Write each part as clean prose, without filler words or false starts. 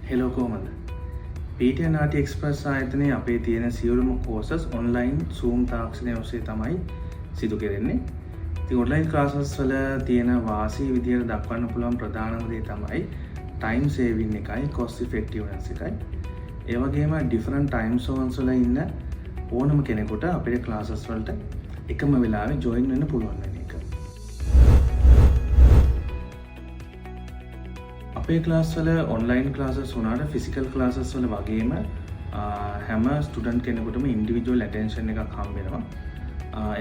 Hello කොහමද? PTN RT Express ආයතනයේ අපේ තියෙන සියලුම courses online Zoom තාක්ෂණය ඔස්සේ තමයි සිදු කෙරෙන්නේ. ඉතින් online classes වල තියෙන වාසි විදියට දක්වන්න පුළුවන් ප්‍රධානම දේ තමයි time saving එකයි cost effectiveness එකයි. ඒ වගේම different time zones වල ඉන්න ඕනම කෙනෙකුට අපේ classes වලට එකම වෙලාවෙ join වෙන්න පුළුවන් වෙන එක. අපේ ක්ලාස් වල ඔන්ලයින් ක්ලාසස් වුණාට ෆිසිකල් ක්ලාසස් වල වගේම හැම ස්ටුඩන්ට් කෙනෙකුටම ඉන්ඩිවිජුවල් ඇටෙන්ෂන් එකක් හම්බ වෙනවා.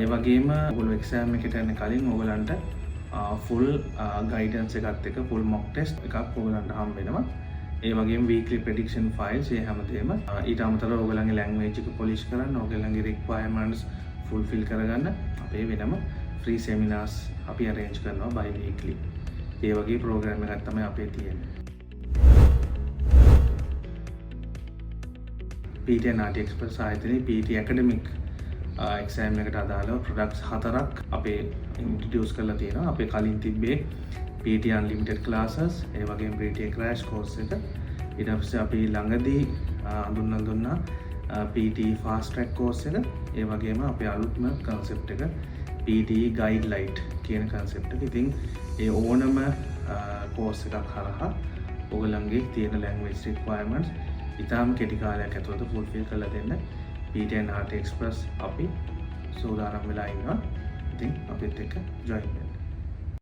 ඒ වගේම ඔයගොල්ලෝ එක්සෑම් එකට යන්න කලින් ඔයගලන්ට ෆුල් ගයිඩන්ස් එකත් එක්ක ෆුල් මොක් ටෙස්ට් එකක් ඔයගලන්ට හම්බ වෙනවා. ඒ වගේම වීක්ලි ප්‍රෙඩික්ෂන් ෆයිල්ස් ඒ හැමදේම ඊට අමතරව ඔයගලන්ගේ ලැන්ග්වේජ් එක පොලිෂ් කරන්න, ඔයගලන්ගේ රික්වයර්මන්ට්ස් ෆුල්ෆිල් කරගන්න අපේ වෙනම ෆ්‍රී සෙමිනාර්ස් අපි අරේන්ජ් කරනවා බයි වීක්ලි. ඒ වගේ ප්‍රෝග්‍රෑම් එකක් තමයි අපේ තියෙන්නේ. PTN RT Express ආයතනයේ PT academic exam එකට අදාළව products 4ක් අපේ introduce කරලා තියෙනවා. අපේ කලින් තිබ්බේ PT unlimited classes, ඒ වගේම PT crash course එක. ඊට පස්සේ අපි ළඟදී හඳුන්වලා දුන්නා PT fast track course එක. ඒ වගේම අපේ අලුත්ම concept එක PT guide light කියන concept එක. ඉතින් ඒ ඕනම course එකක් හරහා ඔයගලන්ගේ තියෙන language requirements ඉතාම කෙටි කාලයක් ඇතුළත fulfill කරලා දෙන්න PTN RT Express අපි සූදානම් වෙලා ඉන්නවා. ඉතින් අපිත් එක්ක join වෙන්න.